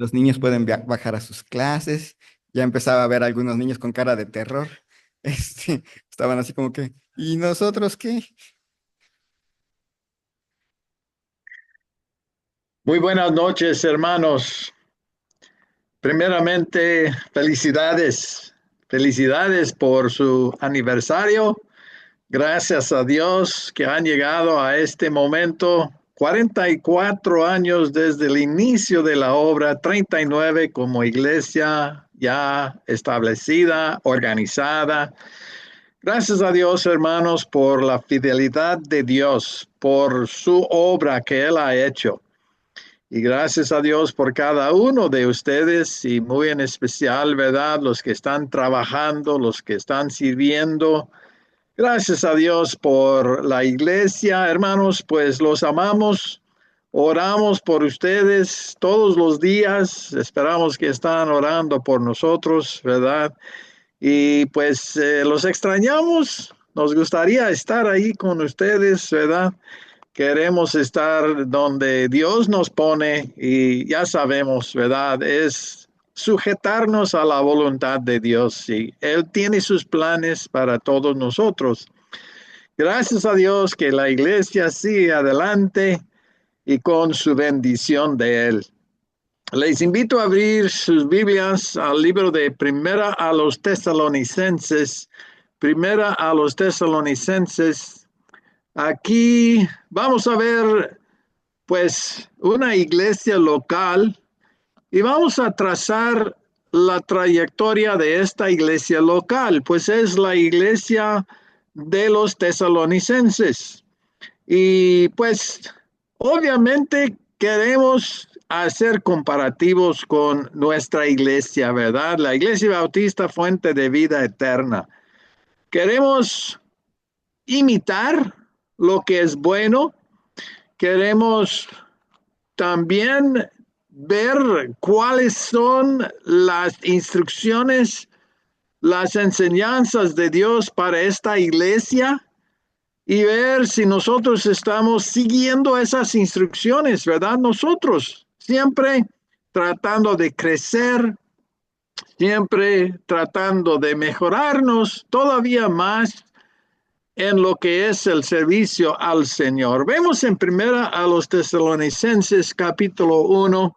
los niños pueden bajar a sus clases. Ya empezaba a ver algunos niños con cara de terror. Estaban así como que, ¿y nosotros qué? Muy buenas noches, hermanos. Primeramente, felicidades. Felicidades por su aniversario. Gracias a Dios que han llegado a este momento. 44 años desde el inicio de la obra, 39 como iglesia ya establecida, organizada. Gracias a Dios, hermanos, por la fidelidad de Dios, por su obra que Él ha hecho. Y gracias a Dios por cada uno de ustedes y muy en especial, ¿verdad? Los que están trabajando, los que están sirviendo. Gracias a Dios por la iglesia, hermanos, pues los amamos. Oramos por ustedes todos los días. Esperamos que están orando por nosotros, ¿verdad? Y pues los extrañamos. Nos gustaría estar ahí con ustedes, ¿verdad? Queremos estar donde Dios nos pone y ya sabemos, ¿verdad? Es sujetarnos a la voluntad de Dios y Él tiene sus planes para todos nosotros. Gracias a Dios que la iglesia sigue adelante y con su bendición de Él. Les invito a abrir sus Biblias al libro de Primera a los Tesalonicenses. Primera a los Tesalonicenses. Aquí vamos a ver pues una iglesia local y vamos a trazar la trayectoria de esta iglesia local, pues es la iglesia de los tesalonicenses. Y pues obviamente queremos hacer comparativos con nuestra iglesia, ¿verdad? La iglesia bautista Fuente de Vida Eterna. Queremos imitar lo que es bueno. Queremos también ver cuáles son las instrucciones, las enseñanzas de Dios para esta iglesia y ver si nosotros estamos siguiendo esas instrucciones, ¿verdad? Nosotros siempre tratando de crecer, siempre tratando de mejorarnos todavía más en lo que es el servicio al Señor. Vemos en primera a los Tesalonicenses capítulo 1,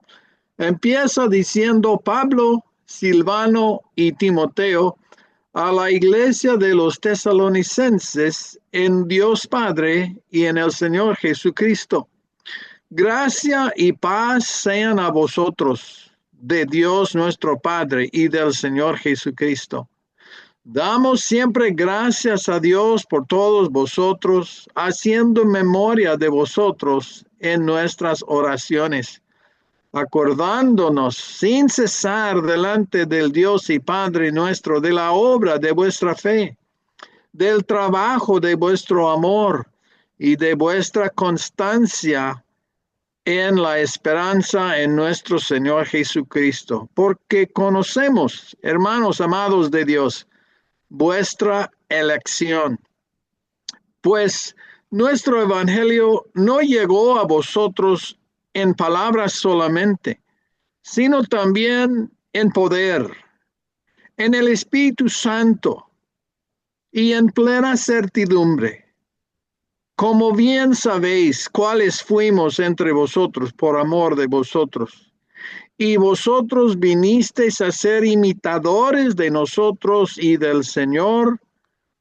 empieza diciendo Pablo, Silvano y Timoteo a la iglesia de los tesalonicenses en Dios Padre y en el Señor Jesucristo. Gracia y paz sean a vosotros, de Dios nuestro Padre y del Señor Jesucristo. Damos siempre gracias a Dios por todos vosotros, haciendo memoria de vosotros en nuestras oraciones, acordándonos sin cesar delante del Dios y Padre nuestro de la obra de vuestra fe, del trabajo de vuestro amor y de vuestra constancia en la esperanza en nuestro Señor Jesucristo, porque conocemos, hermanos amados de Dios, vuestra elección. Pues nuestro evangelio no llegó a vosotros en palabras solamente, sino también en poder, en el Espíritu Santo y en plena certidumbre. Como bien sabéis cuáles fuimos entre vosotros por amor de vosotros. Y vosotros vinisteis a ser imitadores de nosotros y del Señor,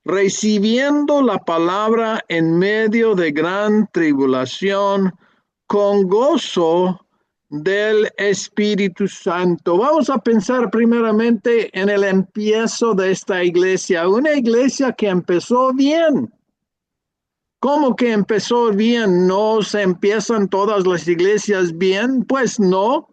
recibiendo la palabra en medio de gran tribulación, con gozo del Espíritu Santo. Vamos a pensar primeramente en el empiezo de esta iglesia, una iglesia que empezó bien. ¿Cómo que empezó bien? ¿No se empiezan todas las iglesias bien? Pues no.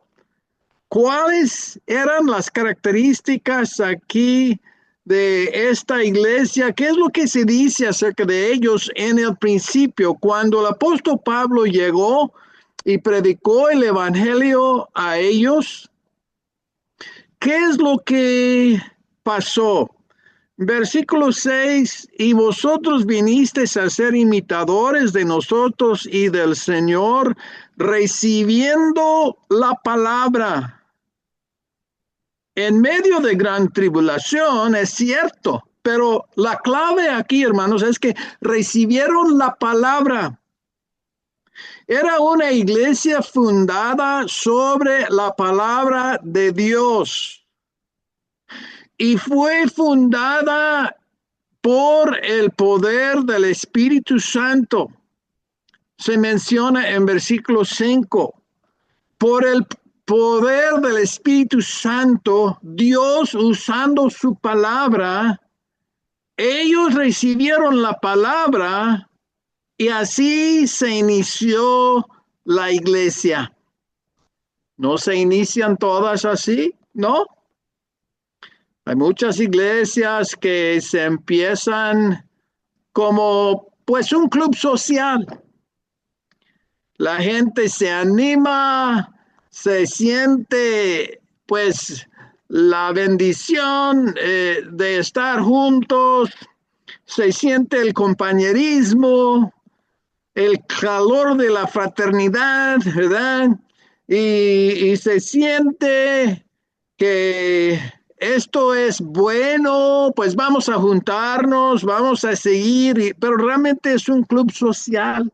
¿Cuáles eran las características aquí de esta iglesia? ¿Qué es lo que se dice acerca de ellos en el principio? Cuando el apóstol Pablo llegó y predicó el evangelio a ellos, ¿qué es lo que pasó? Versículo 6, y vosotros vinisteis a ser imitadores de nosotros y del Señor, recibiendo la palabra. en medio de gran tribulación, es cierto, pero la clave aquí, hermanos, es que recibieron la palabra. Era una iglesia fundada sobre la palabra de Dios y fue fundada por el poder del Espíritu Santo. Se menciona en versículo 5. Por el poder del Espíritu Santo, Dios usando su palabra, ellos recibieron la palabra y así se inició la iglesia. ¿No se inician todas así? ¿No? Hay muchas iglesias que se empiezan como pues un club social. La gente se anima, se siente pues la bendición de estar juntos, se siente el compañerismo, el calor de la fraternidad, ¿verdad? Y se siente que esto es bueno, pues vamos a juntarnos, vamos a seguir, pero realmente es un club social.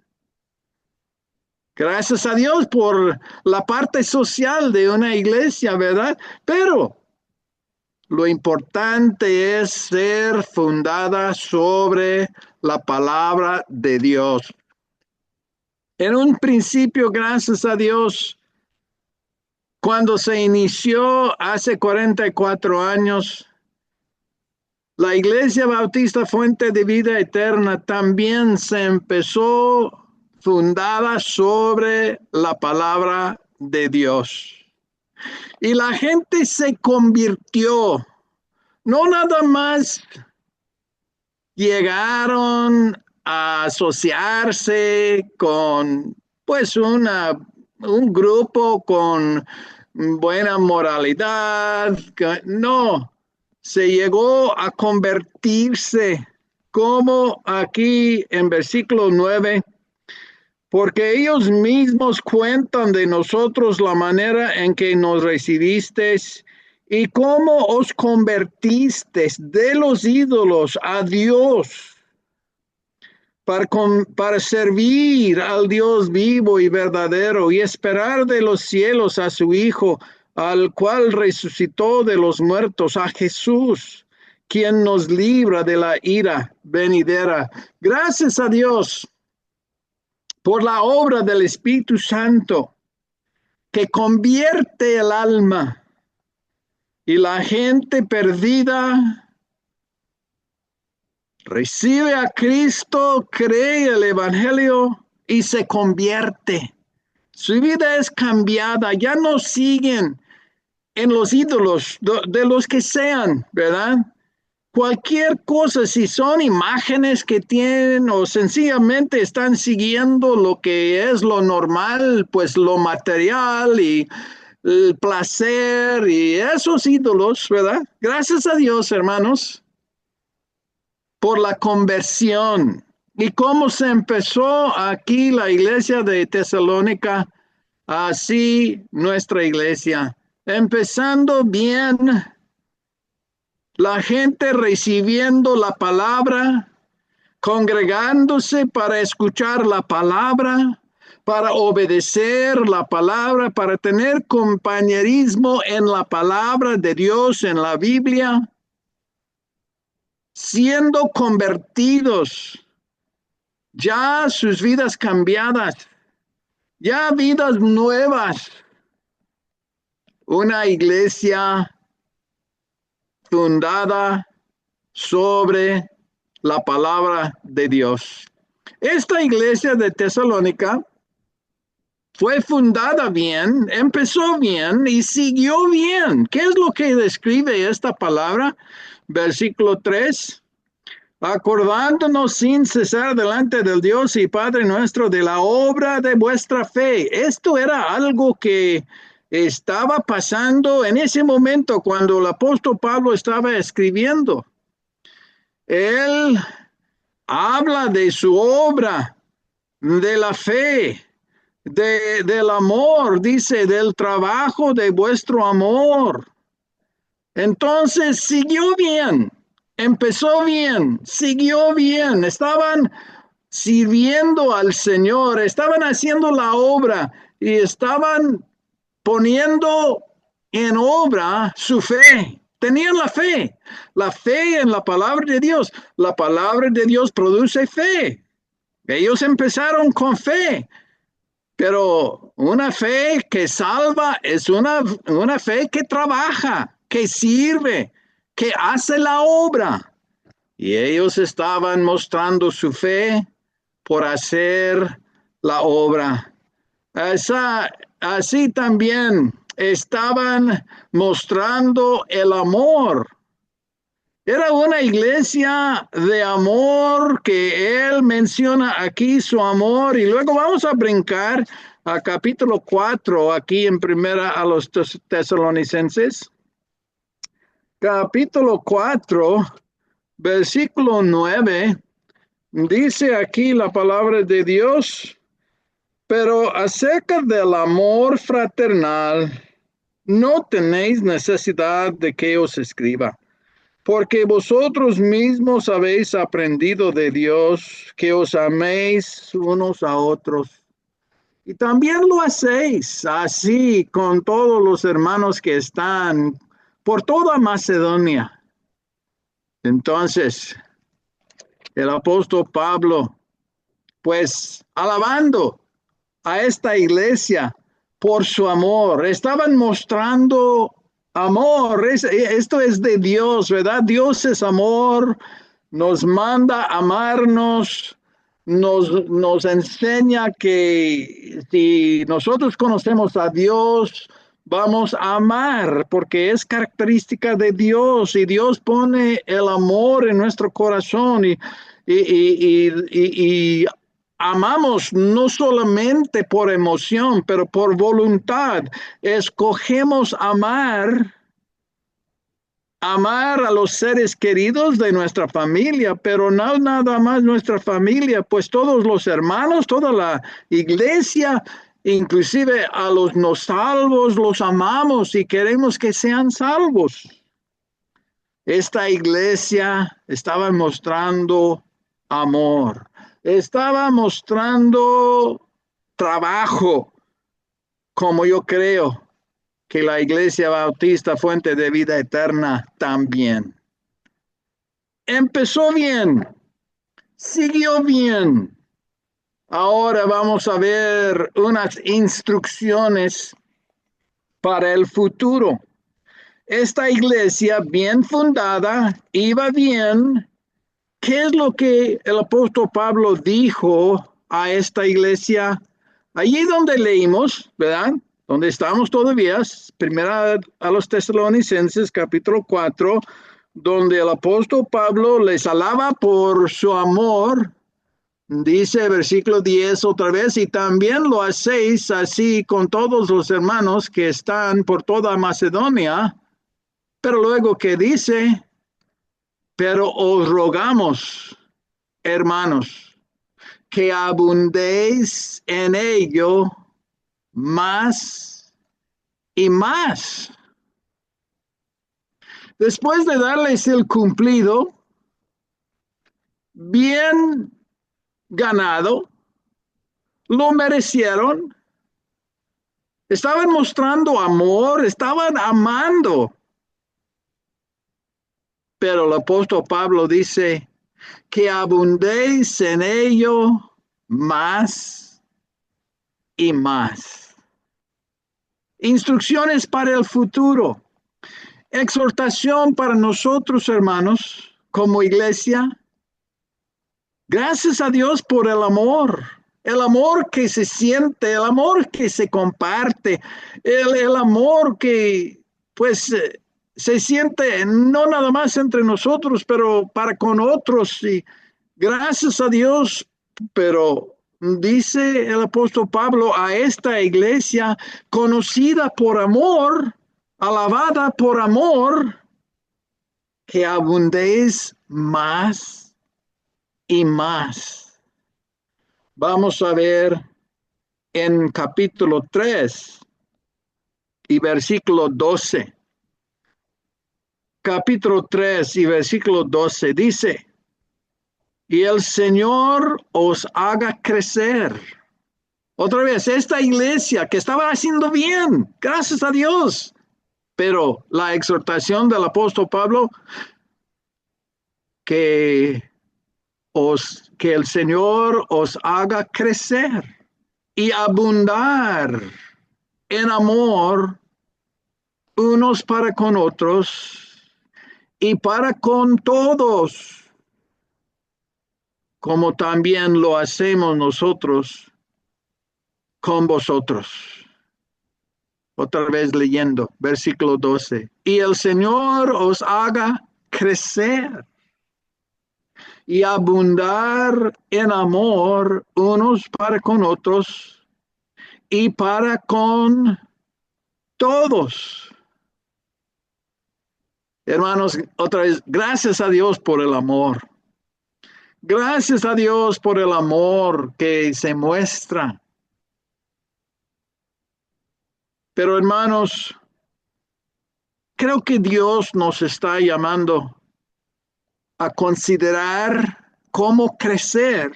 Gracias a Dios por la parte social de una iglesia, ¿verdad? Pero lo importante es ser fundada sobre la palabra de Dios. En un principio, gracias a Dios, cuando se inició hace 44 años, la Iglesia Bautista Fuente de Vida Eterna también se empezó fundada sobre la palabra de Dios. Y la gente se convirtió, no nada más llegaron a asociarse con pues un grupo con buena moralidad, no, se llegó a convertirse como aquí en versículo 9, porque ellos mismos cuentan de nosotros la manera en que nos recibisteis y cómo os convertisteis de los ídolos a Dios para servir al Dios vivo y verdadero y esperar de los cielos a su Hijo, al cual resucitó de los muertos, a Jesús, quien nos libra de la ira venidera. Gracias a Dios por la obra del Espíritu Santo que convierte el alma y la gente perdida recibe a Cristo, cree el Evangelio y se convierte. Su vida es cambiada, ya no siguen en los ídolos de los que sean, ¿verdad? Cualquier cosa, si son imágenes que tienen o sencillamente están siguiendo lo que es lo normal, pues lo material y el placer y esos ídolos, ¿verdad? Gracias a Dios, hermanos, por la conversión. ¿Y cómo se empezó aquí la iglesia de Tesalónica? Así nuestra iglesia. Empezando bien, la gente recibiendo la palabra, congregándose para escuchar la palabra, para obedecer la palabra, para tener compañerismo en la palabra de Dios, en la Biblia, siendo convertidos, ya sus vidas cambiadas, ya vidas nuevas, una iglesia fundada sobre la palabra de Dios. Esta iglesia de Tesalónica fue fundada bien, empezó bien y siguió bien. ¿Qué es lo que describe esta palabra? Versículo 3. Acordándonos sin cesar delante del Dios y Padre nuestro de la obra de vuestra fe. Esto era algo que estaba pasando en ese momento cuando el apóstol Pablo estaba escribiendo. Él habla de su obra, de la fe, del amor, dice, del trabajo de vuestro amor. Entonces siguió bien, empezó bien, siguió bien, estaban sirviendo al Señor, estaban haciendo la obra y estaban poniendo en obra su fe. Tenían la fe en la palabra de Dios. La palabra de Dios produce fe. Ellos empezaron con fe, pero una fe que salva es una fe que trabaja, que sirve, que hace la obra. Y ellos estaban mostrando su fe por hacer la obra. Así también estaban mostrando el amor. Era una iglesia de amor que él menciona aquí su amor y luego vamos a brincar a capítulo 4 aquí en primera a los tesalonicenses. Capítulo 4, versículo 9, dice aquí la palabra de Dios, pero acerca del amor fraternal, no tenéis necesidad de que os escriba, porque vosotros mismos habéis aprendido de Dios que os améis unos a otros. Y también lo hacéis así con todos los hermanos que están por toda Macedonia. Entonces, el apóstol Pablo, pues alabando a esta iglesia por su amor, estaban mostrando amor. Esto es de Dios, ¿verdad? Dios es amor, nos manda a amarnos, nos enseña que si nosotros conocemos a Dios, vamos a amar, porque es característica de Dios, y Dios pone el amor en nuestro corazón, y amamos no solamente por emoción, pero por voluntad. Escogemos amar a los seres queridos de nuestra familia, pero no nada más nuestra familia, pues todos los hermanos, toda la iglesia, inclusive a los no salvos, los amamos y queremos que sean salvos. Esta iglesia estaba mostrando amor, estaba mostrando trabajo, como yo creo que la Iglesia Bautista Fuente de Vida Eterna también. Empezó bien, siguió bien. Ahora vamos a ver unas instrucciones para el futuro. Esta iglesia bien fundada iba bien. ¿Qué es lo que el apóstol Pablo dijo a esta iglesia? Allí donde leímos, ¿verdad? Donde estamos todavía, primera a los tesalonicenses, capítulo 4, donde el apóstol Pablo les alaba por su amor. Dice versículo 10 otra vez, y también lo hacéis así con todos los hermanos que están por toda Macedonia. Pero luego que dice, pero os rogamos, hermanos, que abundéis en ello más y más. Después de darles el cumplido, bien ganado, lo merecieron, estaban mostrando amor, estaban amando. Pero el apóstol Pablo dice que abundéis en ello más y más. Instrucciones para el futuro. Exhortación para nosotros, hermanos, como iglesia. Gracias a Dios por el amor que se siente, el amor que se comparte, el amor que pues se siente no nada más entre nosotros, pero para con otros. Y gracias a Dios, pero dice el apóstol Pablo a esta iglesia conocida por amor, alabada por amor, que abundéis más y más. Vamos a ver en capítulo 3 y versículo 12. capítulo 3 y versículo 12 dice, y el Señor os haga crecer. Otra vez, esta iglesia que estaba haciendo bien, gracias a Dios. Pero la exhortación del apóstol Pablo, que que el Señor os haga crecer y abundar en amor unos para con otros y para con todos, como también lo hacemos nosotros con vosotros. Otra vez leyendo, versículo 12. Y el Señor os haga crecer y abundar en amor unos para con otros y para con todos. Hermanos, otra vez, gracias a Dios por el amor. Gracias a Dios por el amor que se muestra. Pero hermanos, creo que Dios nos está llamando a considerar cómo crecer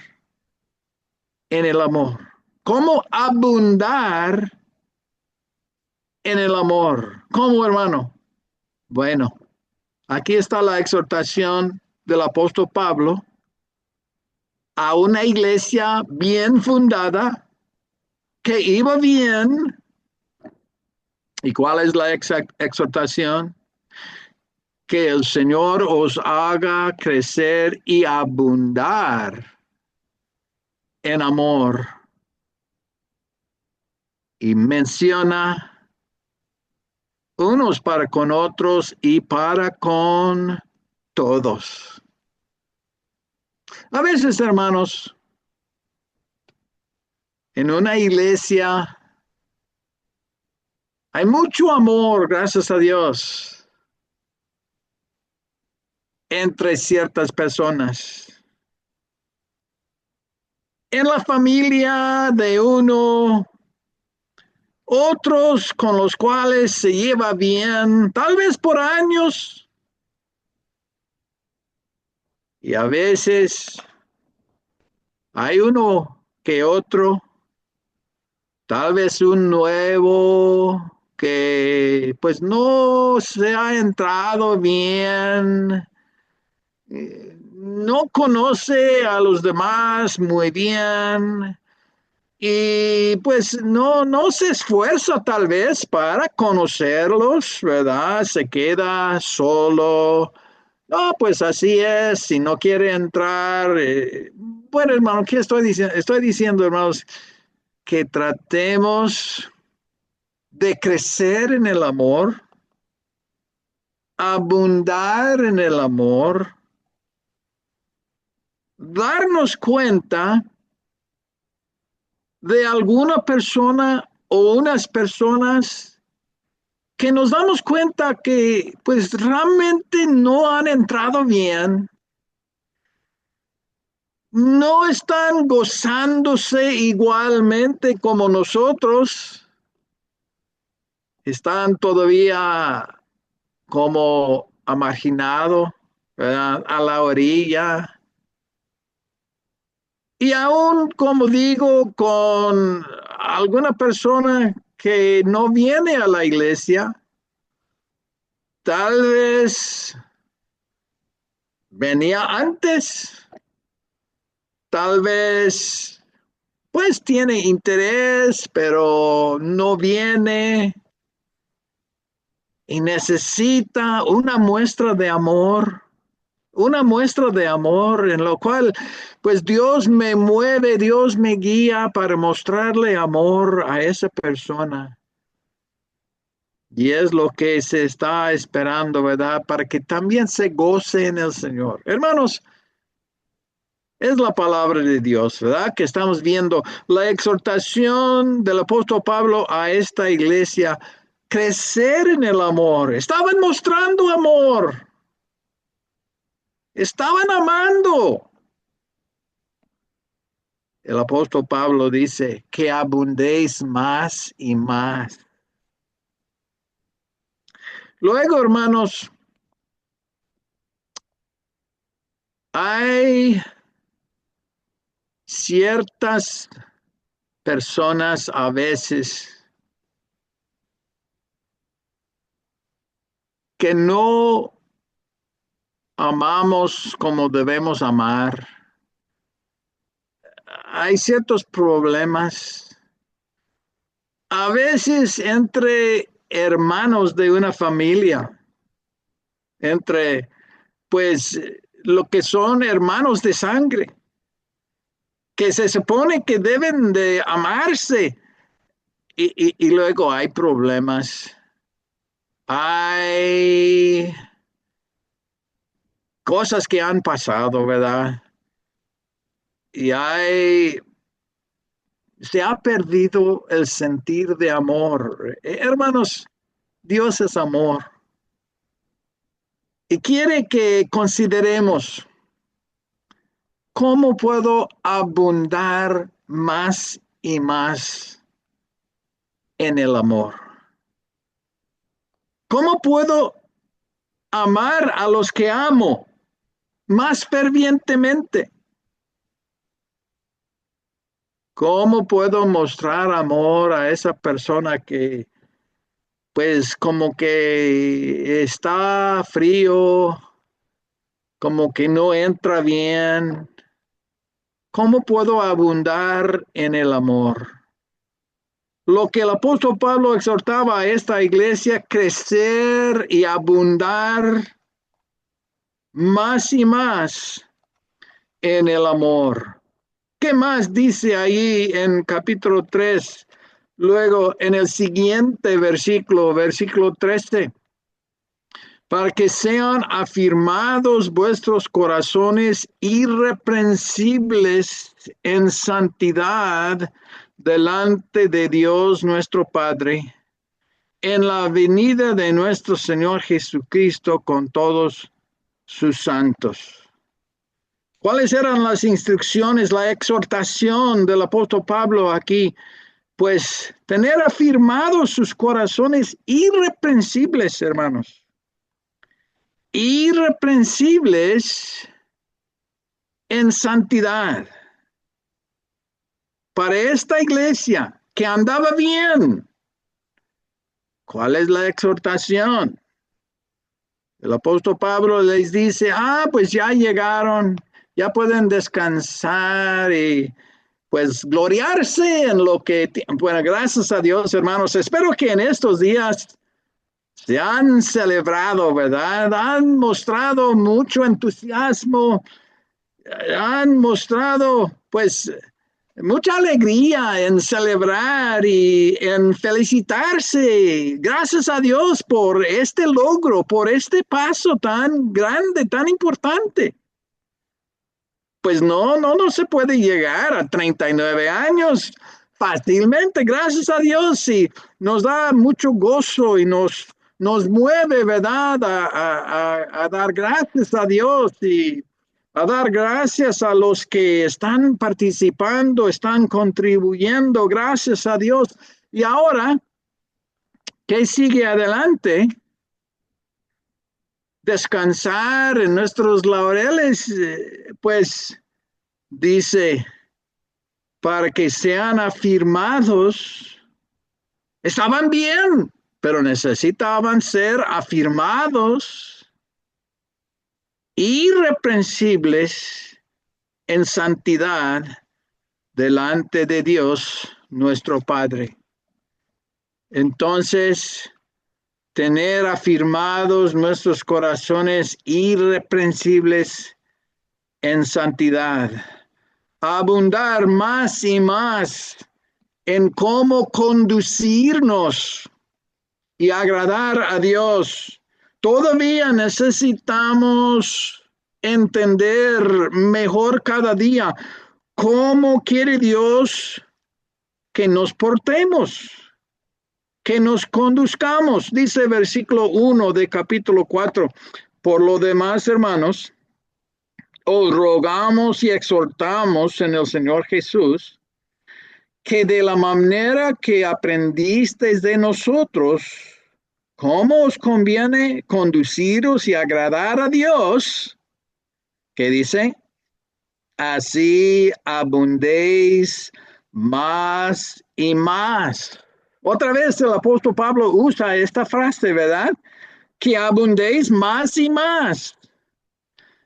en el amor, cómo abundar en el amor. ¿Cómo, hermano? Bueno, aquí está la exhortación del apóstol Pablo a una iglesia bien fundada, que iba bien. ¿Y cuál es la exhortación? Que el Señor os haga crecer y abundar en amor. Y menciona unos para con otros y para con todos. A veces, hermanos, en una iglesia hay mucho amor, gracias a Dios, entre ciertas personas. En la familia de uno, otros con los cuales se lleva bien, tal vez por años. Y a veces hay uno que otro, tal vez un nuevo que pues no se ha entrado bien, no conoce a los demás muy bien y pues no se esfuerza tal vez para conocerlos, ¿verdad? Se queda solo. No, pues así es, si no quiere entrar. Bueno, hermano, ¿qué estoy diciendo? Estoy diciendo, hermanos, que tratemos de crecer en el amor, abundar en el amor, darnos cuenta de alguna persona o unas personas que nos damos cuenta que pues realmente no han entrado bien, no están gozándose igualmente como nosotros, están todavía como marginado, ¿verdad? A la orilla. Y aún, como digo, con alguna persona que no viene a la iglesia, tal vez venía antes, tal vez pues tiene interés, pero no viene y necesita una muestra de amor en lo cual pues Dios me mueve, Dios me guía para mostrarle amor a esa persona. Y es lo que se está esperando, ¿verdad? Para que también se goce en el Señor. Hermanos, es la palabra de Dios, ¿verdad? Que estamos viendo la exhortación del apóstol Pablo a esta iglesia, crecer en el amor. Estaban mostrando amor. Estaban amando. El apóstol Pablo dice que abundéis más y más. Luego, hermanos, Hay ciertas personas a veces que no amamos como debemos amar. Hay ciertos problemas, a veces entre hermanos de una familia, entre pues lo que son hermanos de sangre, que se supone que deben de amarse y luego hay problemas, hay cosas que han pasado, ¿verdad? Y se ha perdido el sentir de amor. Hermanos, Dios es amor y quiere que consideremos cómo puedo abundar más y más en el amor. ¿Cómo puedo amar a los que amo más fervientemente? ¿Cómo puedo mostrar amor a esa persona que pues como que está frío, como que no entra bien? ¿Cómo puedo abundar en el amor? Lo que el apóstol Pablo exhortaba a esta iglesia, crecer y abundar más y más en el amor. ¿Qué más dice ahí en capítulo 3? Luego en el siguiente versículo, versículo 13, para que sean afirmados vuestros corazones irreprensibles en santidad delante de Dios nuestro Padre, en la venida de nuestro Señor Jesucristo con todos sus santos. ¿Cuáles eran las instrucciones, la exhortación del apóstol Pablo aquí? Pues tener afirmados sus corazones irreprensibles, hermanos. Irreprensibles en santidad. Para esta iglesia que andaba bien, ¿cuál es la exhortación? El apóstol Pablo les dice, pues ya llegaron, ya pueden descansar y pues gloriarse en lo que, bueno, gracias a Dios, hermanos. Espero que en estos días se han celebrado, ¿verdad? Han mostrado mucho entusiasmo, han mostrado, pues, mucha alegría en celebrar y en felicitarse. Gracias a Dios por este logro, por este paso tan grande, tan importante. Pues no se puede llegar a 39 años fácilmente, gracias a Dios, y nos da mucho gozo y nos mueve, ¿verdad? A dar gracias a Dios y a dar gracias a los que están participando, están contribuyendo, gracias a Dios. Y ahora, ¿qué sigue adelante? Descansar en nuestros laureles, pues dice, para que sean afirmados, estaban bien, pero necesitaban ser afirmados, irreprensibles en santidad delante de Dios nuestro Padre. Entonces, tener afirmados nuestros corazones irreprensibles en santidad, abundar más y más en cómo conducirnos y agradar a Dios. Todavía necesitamos entender mejor cada día cómo quiere Dios que nos portemos, que nos conduzcamos. Dice versículo 1 de capítulo 4. Por lo demás, hermanos, os rogamos y exhortamos en el Señor Jesús que de la manera que aprendisteis de nosotros, cómo os conviene conduciros y agradar a Dios, ¿Qué dice? Así abundéis más y más. Otra vez el apóstol Pablo usa esta frase, ¿verdad? Que abundéis más y más.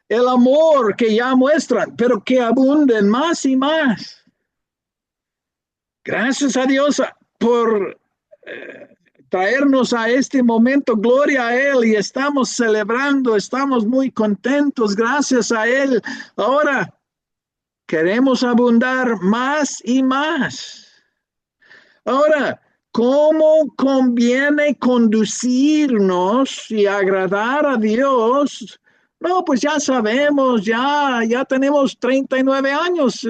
El amor que ya muestran, pero que abunden más y más. Gracias a Dios por traernos a este momento, gloria a Él, y estamos celebrando, estamos muy contentos, gracias a Él. Ahora queremos abundar más y más. Ahora, ¿cómo conviene conducirnos y agradar a Dios? No, pues ya sabemos, ya tenemos 39 años,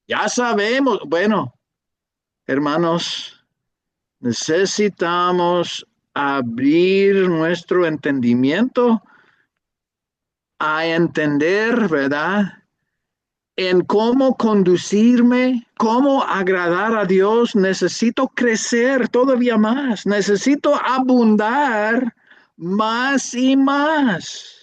ya sabemos. Bueno, hermanos, necesitamos abrir nuestro entendimiento a entender, ¿verdad? En cómo conducirme, cómo agradar a Dios. Necesito crecer todavía más, necesito abundar más y más.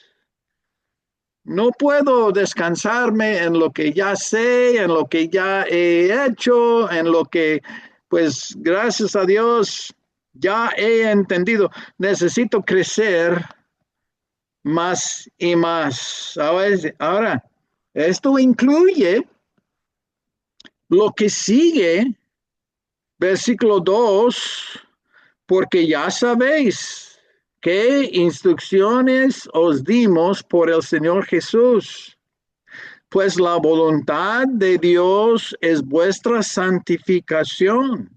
No puedo descansarme en lo que ya sé, en lo que ya he hecho, en lo que, pues, gracias a Dios, ya he entendido. Necesito crecer más y más. Ahora, esto incluye lo que sigue, versículo 2, porque ya sabéis qué instrucciones os dimos por el Señor Jesús. Pues la voluntad de Dios es vuestra santificación,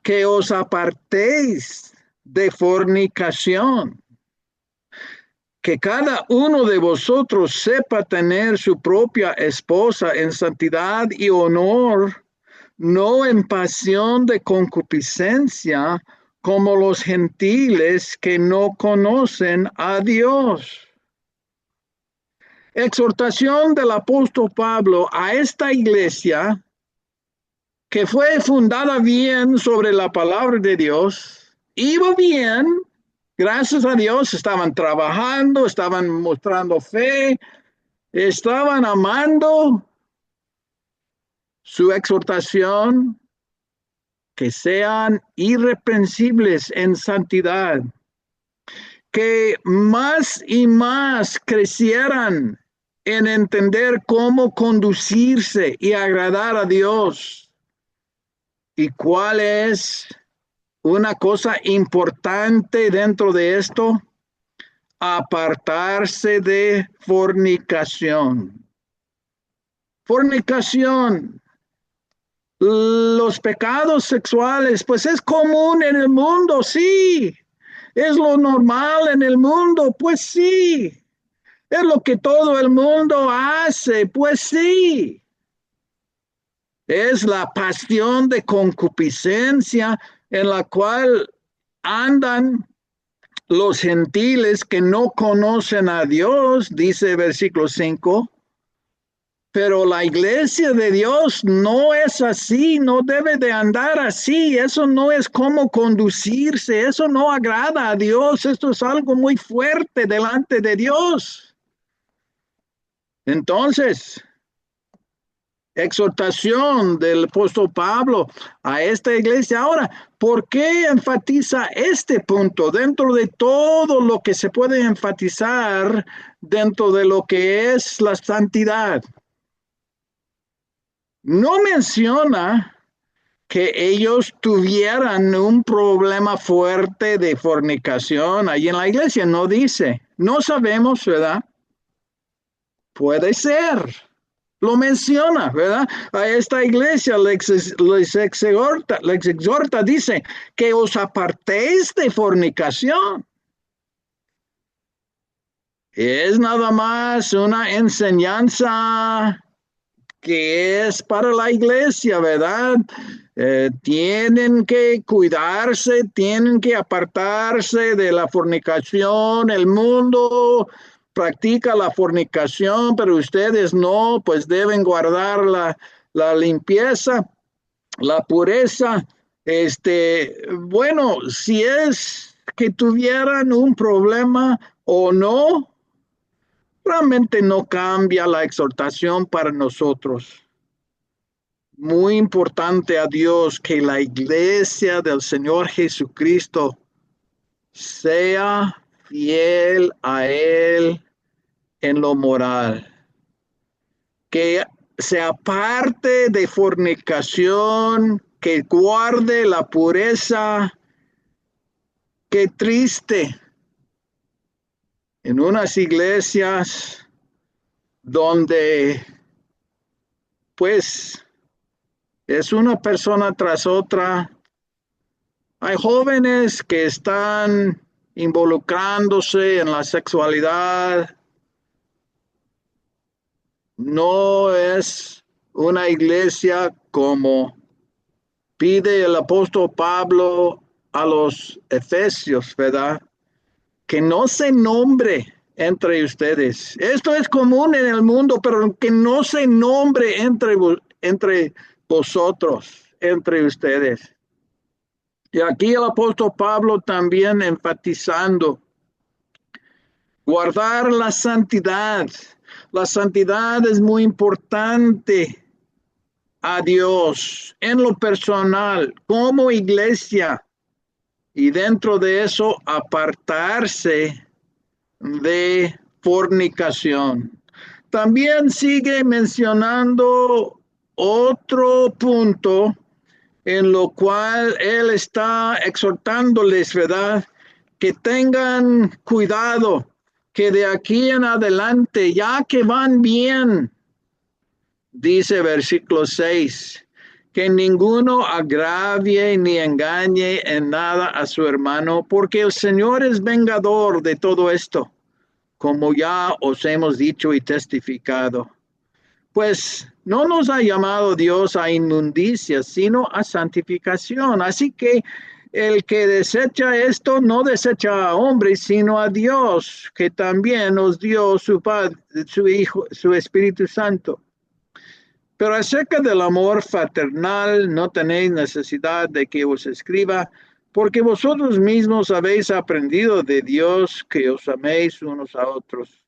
que os apartéis de fornicación, que cada uno de vosotros sepa tener su propia esposa en santidad y honor, no en pasión de concupiscencia, como los gentiles que no conocen a Dios. Exhortación del apóstol Pablo a esta iglesia que fue fundada bien sobre la palabra de Dios, iba bien, gracias a Dios, estaban trabajando, estaban mostrando fe, estaban amando. Su exhortación, que sean irreprensibles en santidad, que más y más crecieran en entender cómo conducirse y agradar a Dios. ¿Y cuál es una cosa importante dentro de esto? Apartarse de fornicación. Fornicación. Los pecados sexuales, pues es común en el mundo, sí. Es lo normal en el mundo, pues sí. Es lo que todo el mundo hace, pues sí. Es la pasión de concupiscencia en la cual andan los gentiles que no conocen a Dios, dice versículo 5. Pero la iglesia de Dios no es así, no debe de andar así. Eso no es cómo conducirse, eso no agrada a Dios. Esto es algo muy fuerte delante de Dios. Entonces, exhortación del apóstol Pablo a esta iglesia. Ahora, ¿por qué enfatiza este punto dentro de todo lo que se puede enfatizar dentro de lo que es la santidad? No menciona que ellos tuvieran un problema fuerte de fornicación ahí en la iglesia. No dice. No sabemos, ¿verdad? Puede ser. Lo menciona, ¿verdad? A esta iglesia les exhorta, dice, que os apartéis de fornicación. Es nada más una enseñanza que es para la iglesia, ¿verdad? Tienen que cuidarse, tienen que apartarse de la fornicación. El mundo practica la fornicación, pero ustedes no, pues deben guardar la limpieza, la pureza. Bueno, si es que tuvieran un problema o no, realmente no cambia la exhortación para nosotros. Muy importante a Dios que la iglesia del Señor Jesucristo sea fiel a Él en lo moral, que se aparte de fornicación, que guarde la pureza. Qué triste en unas iglesias donde pues es una persona tras otra. Hay jóvenes que están involucrándose en la sexualidad. No es una iglesia como pide el apóstol Pablo a los efesios, ¿verdad? Que no se nombre entre ustedes. Esto es común en el mundo, pero que no se nombre entre vosotros, entre ustedes. Y aquí el apóstol Pablo también enfatizando guardar la santidad. La santidad es muy importante a Dios en lo personal, como iglesia, y dentro de eso apartarse de fornicación. También sigue mencionando otro punto en lo cual él está exhortándoles, ¿verdad? Que tengan cuidado, que de aquí en adelante, ya que van bien, dice versículo 6, que ninguno agravie ni engañe en nada a su hermano, porque el Señor es vengador de todo esto, como ya os hemos dicho y testificado. Pues no nos ha llamado Dios a inmundicias, sino a santificación. Así que el que desecha esto no desecha a hombres, sino a Dios, que también nos dio su Padre, su Hijo, su Espíritu Santo. Pero acerca del amor fraternal no tenéis necesidad de que os escriba, porque vosotros mismos habéis aprendido de Dios que os améis unos a otros.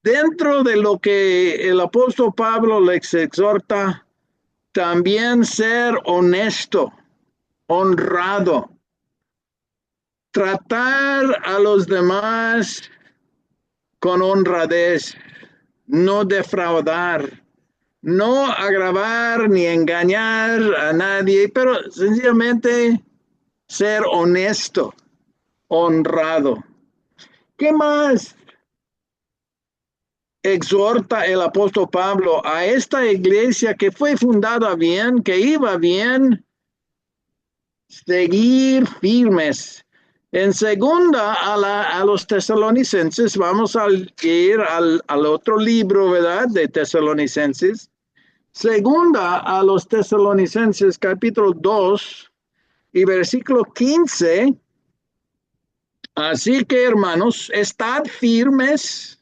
Dentro de lo que el apóstol Pablo les exhorta, también ser honesto, honrado, tratar a los demás con honradez, no defraudar, no agravar ni engañar a nadie, pero sencillamente ser honesto, honrado. ¿Qué más exhorta el apóstol Pablo a esta iglesia que fue fundada bien, que iba bien? Seguir firmes. En segunda a los tesalonicenses, vamos a ir al otro libro, ¿verdad? De Tesalonicenses. Segunda a los tesalonicenses, capítulo 2 y versículo 15. Así que, hermanos, estad firmes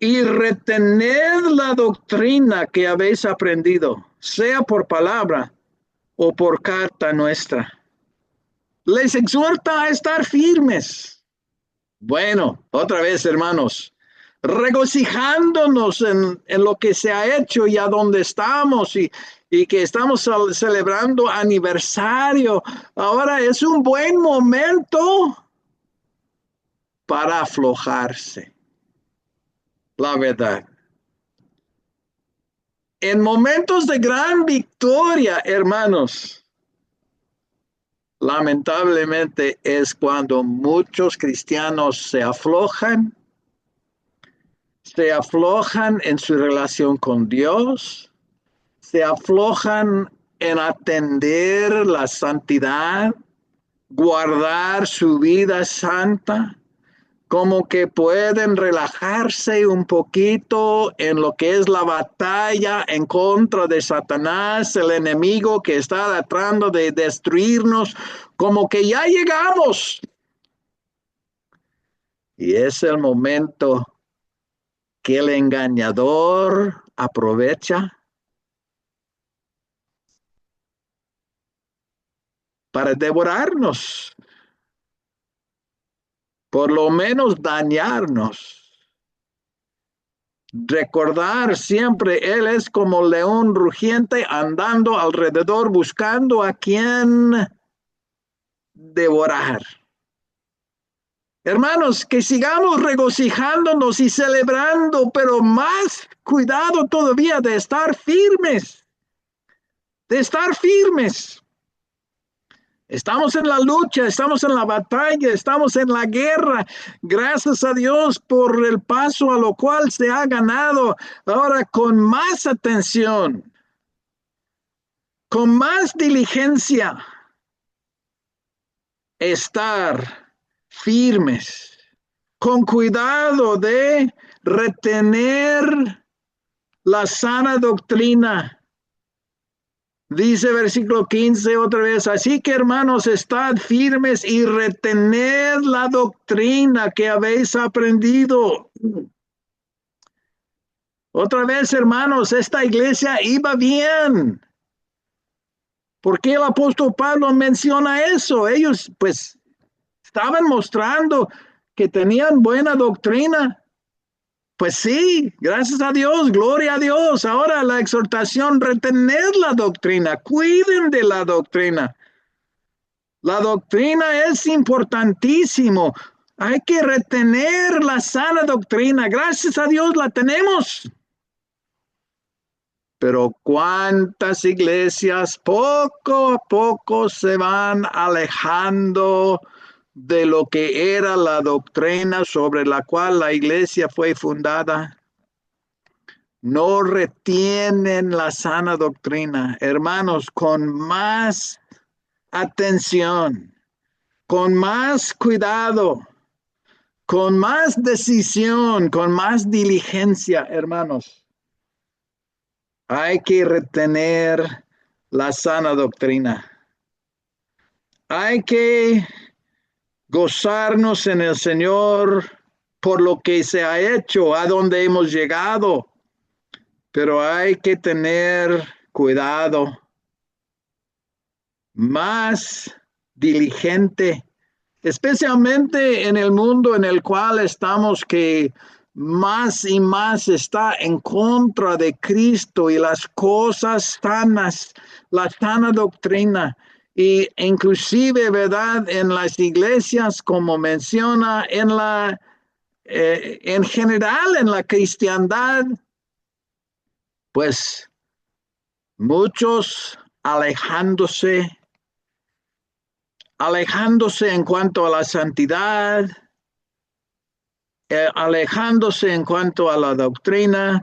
y retened la doctrina que habéis aprendido, sea por palabra o por carta nuestra. Les exhorta a estar firmes. Bueno, otra vez, hermanos, regocijándonos en lo que se ha hecho y a dónde estamos y que estamos celebrando aniversario. Ahora es un buen momento para aflojarse, la verdad. En momentos de gran victoria, hermanos, lamentablemente es cuando muchos cristianos se aflojan en su relación con Dios, se aflojan en atender la santidad, guardar su vida santa, como que pueden relajarse un poquito en lo que es la batalla en contra de Satanás, el enemigo que está tratando de destruirnos, como que ya llegamos. Y es el momento que el engañador aprovecha para devorarnos, por lo menos dañarnos. Recordar siempre, Él es como león rugiente andando alrededor buscando a quien devorar. Hermanos, que sigamos regocijándonos y celebrando, pero más cuidado todavía de estar firmes, de estar firmes. Estamos en la lucha, estamos en la batalla, estamos en la guerra. Gracias a Dios por el paso a lo cual se ha ganado. Ahora con más atención, con más diligencia, estar firmes, con cuidado de retener la sana doctrina. Dice versículo 15 otra vez, así que hermanos, estad firmes y retened la doctrina que habéis aprendido. Otra vez, hermanos, esta iglesia iba bien. ¿Por qué el apóstol Pablo menciona eso? Ellos pues estaban mostrando que tenían buena doctrina. Pues sí, gracias a Dios, gloria a Dios. Ahora la exhortación, retener la doctrina, cuiden de la doctrina. La doctrina es importantísimo. Hay que retener la sana doctrina. Gracias a Dios la tenemos. Pero cuántas iglesias poco a poco se van alejando de lo que era la doctrina sobre la cual la iglesia fue fundada. No retienen la sana doctrina. Hermanos, con más atención, con más cuidado, con más decisión, con más diligencia, hermanos. Hay que retener la sana doctrina. Hay que gozarnos en el Señor por lo que se ha hecho, a donde hemos llegado. Pero hay que tener cuidado, más diligente, especialmente en el mundo en el cual estamos, que más y más está en contra de Cristo y las cosas sanas, la sana doctrina. Y inclusive, ¿verdad? En las iglesias, como menciona, en general en la cristiandad, pues muchos alejándose en cuanto a la santidad, alejándose en cuanto a la doctrina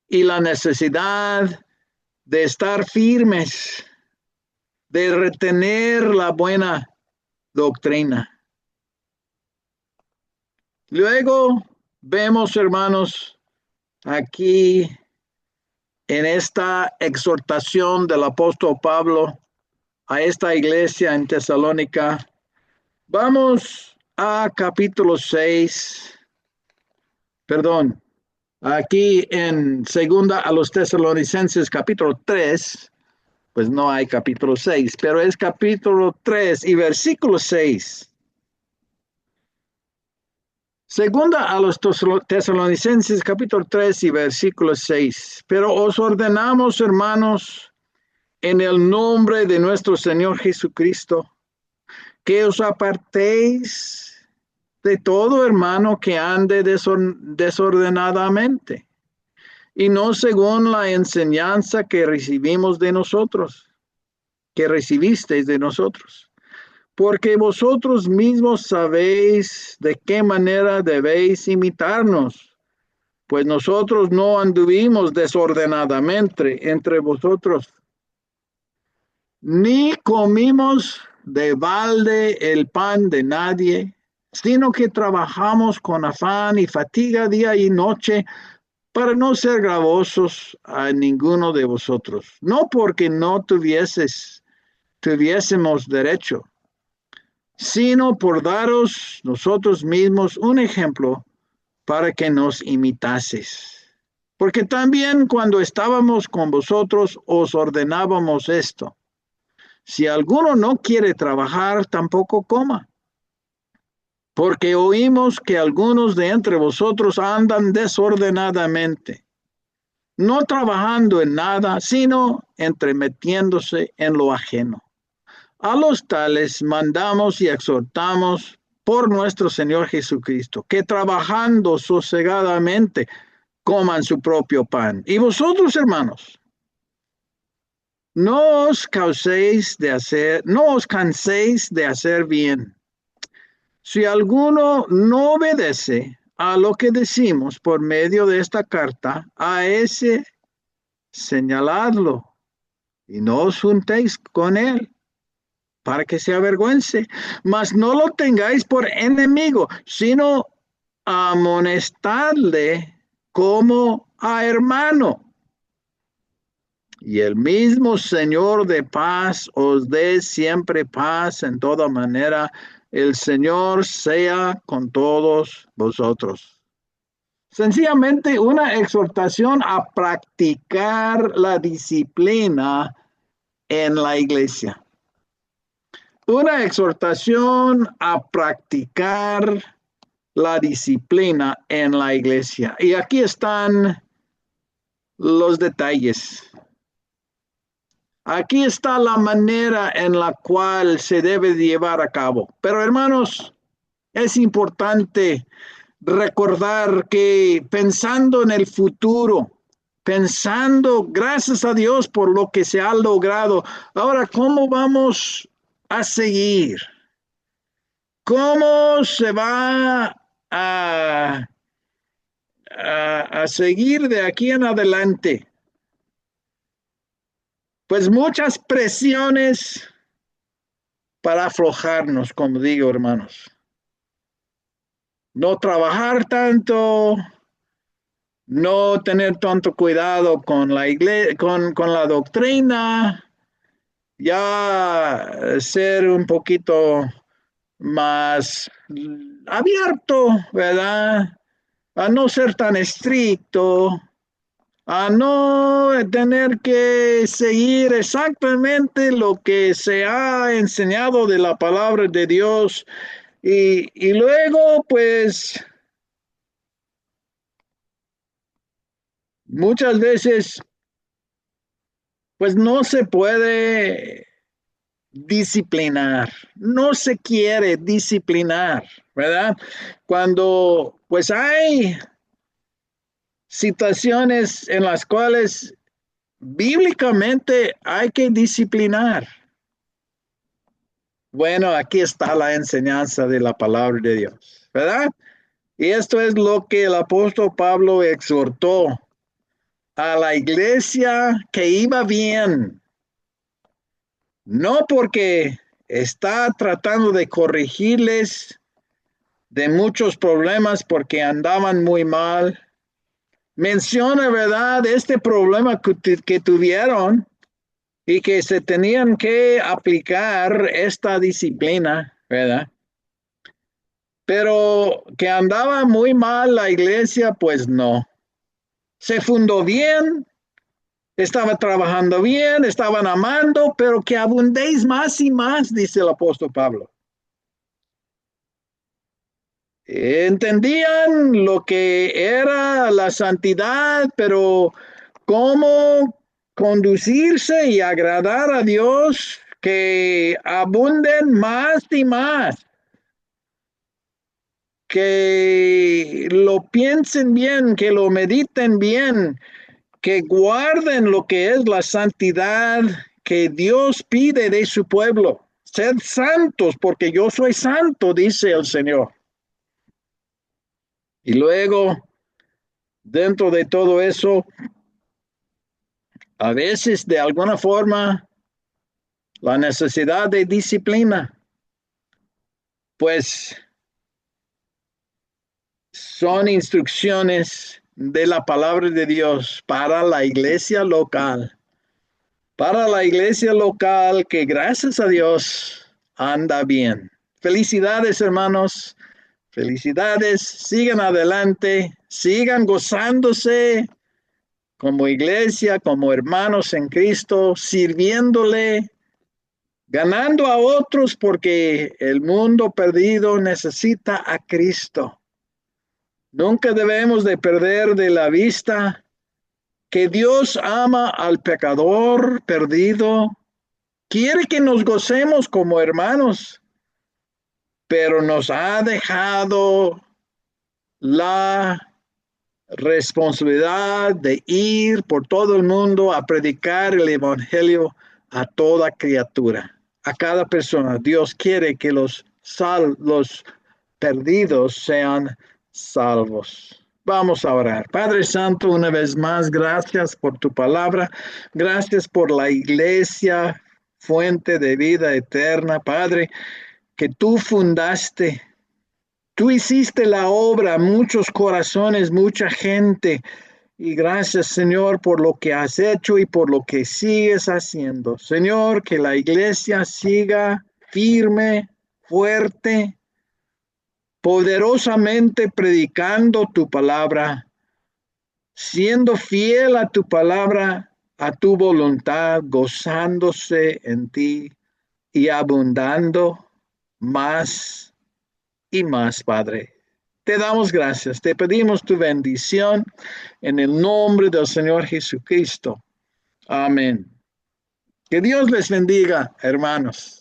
y la necesidad de estar firmes, de retener la buena doctrina. Luego vemos, hermanos, aquí en esta exhortación del apóstol Pablo a esta iglesia en Tesalónica, vamos a capítulo 6, perdón, aquí en segunda a los Tesalonicenses capítulo 3, pues no hay capítulo 6, pero es capítulo 3 y versículo 6. Segunda a los Tesalonicenses capítulo 3 y versículo 6. Pero os ordenamos, hermanos, en el nombre de nuestro Señor Jesucristo, que os apartéis de todo hermano que ande desordenadamente, y no según la enseñanza que recibimos de nosotros, que recibisteis de nosotros. Porque vosotros mismos sabéis de qué manera debéis imitarnos, pues nosotros no anduvimos desordenadamente entre vosotros, ni comimos de balde el pan de nadie, sino que trabajamos con afán y fatiga día y noche para no ser gravosos a ninguno de vosotros, no porque no tuviésemos derecho, sino por daros nosotros mismos un ejemplo para que nos imitases. Porque también cuando estábamos con vosotros os ordenábamos esto: si alguno no quiere trabajar, tampoco coma. porque oímos que algunos de entre vosotros andan desordenadamente, no trabajando en nada, sino entremetiéndose en lo ajeno. A los tales mandamos y exhortamos por nuestro Señor Jesucristo, que trabajando sosegadamente coman su propio pan. Y vosotros, hermanos, no os canséis de hacer bien. Si alguno no obedece a lo que decimos por medio de esta carta, a ese señaladlo y no os juntéis con él para que se avergüence, mas no lo tengáis por enemigo, sino amonestadle como a hermano. Y el mismo Señor de paz os dé siempre paz en toda manera. El Señor sea con todos vosotros. Sencillamente una exhortación a practicar la disciplina en la iglesia. Una exhortación a practicar la disciplina en la iglesia. Y aquí están los detalles. Aquí está la manera en la cual se debe llevar a cabo. Pero hermanos, es importante recordar que pensando en el futuro, pensando, gracias a Dios por lo que se ha logrado, ahora, ¿cómo vamos a seguir? ¿Cómo se va a seguir de aquí en adelante? Pues muchas presiones para aflojarnos, como digo, hermanos. No trabajar tanto, no tener tanto cuidado con la iglesia, con la doctrina, ya ser un poquito más abierto, ¿verdad? A no ser tan estricto, a no tener que seguir exactamente lo que se ha enseñado de la palabra de Dios. Y luego, pues, muchas veces, pues no se puede disciplinar, no se quiere disciplinar, ¿verdad? Cuando, pues, hay situaciones en las cuales bíblicamente hay que disciplinar. Bueno, aquí está la enseñanza de la palabra de Dios, ¿verdad? Y esto es lo que el apóstol Pablo exhortó a la iglesia que iba bien, no porque está tratando de corregirles de muchos problemas porque andaban muy mal. Menciona, ¿verdad?, este problema que tuvieron y que se tenían que aplicar esta disciplina, ¿verdad? Pero que andaba muy mal la iglesia, pues no. Se fundó bien, estaba trabajando bien, estaban amando, pero que abundéis más y más, dice el apóstol Pablo. Entendían lo que era la santidad, pero cómo conducirse y agradar a Dios, que abunden más y más, que lo piensen bien, que lo mediten bien, que guarden lo que es la santidad que Dios pide de su pueblo. Sed santos porque yo soy santo, dice el Señor. Y luego, dentro de todo eso, a veces de alguna forma, la necesidad de disciplina, pues son instrucciones de la palabra de Dios para la iglesia local que gracias a Dios anda bien. Felicidades, hermanos. Felicidades. Sigan adelante. Sigan gozándose como iglesia, como hermanos en Cristo, sirviéndole, ganando a otros porque el mundo perdido necesita a Cristo. Nunca debemos de perder de la vista que Dios ama al pecador perdido, quiere que nos gocemos como hermanos, pero nos ha dejado la responsabilidad de ir por todo el mundo a predicar el evangelio a toda criatura, a cada persona. Dios quiere que los perdidos sean salvos. Vamos a orar. Padre Santo, una vez más, gracias por tu palabra. Gracias por la iglesia, fuente de vida eterna. Padre, que tú fundaste. Tú hiciste la obra, muchos corazones, mucha gente. Y gracias, Señor, por lo que has hecho y por lo que sigues haciendo. Señor, que la iglesia siga firme, fuerte, poderosamente predicando tu palabra, siendo fiel a tu palabra, a tu voluntad, gozándose en ti y abundando más y más, Padre. Te damos gracias, te pedimos tu bendición en el nombre del Señor Jesucristo. Amén. Que Dios les bendiga, hermanos.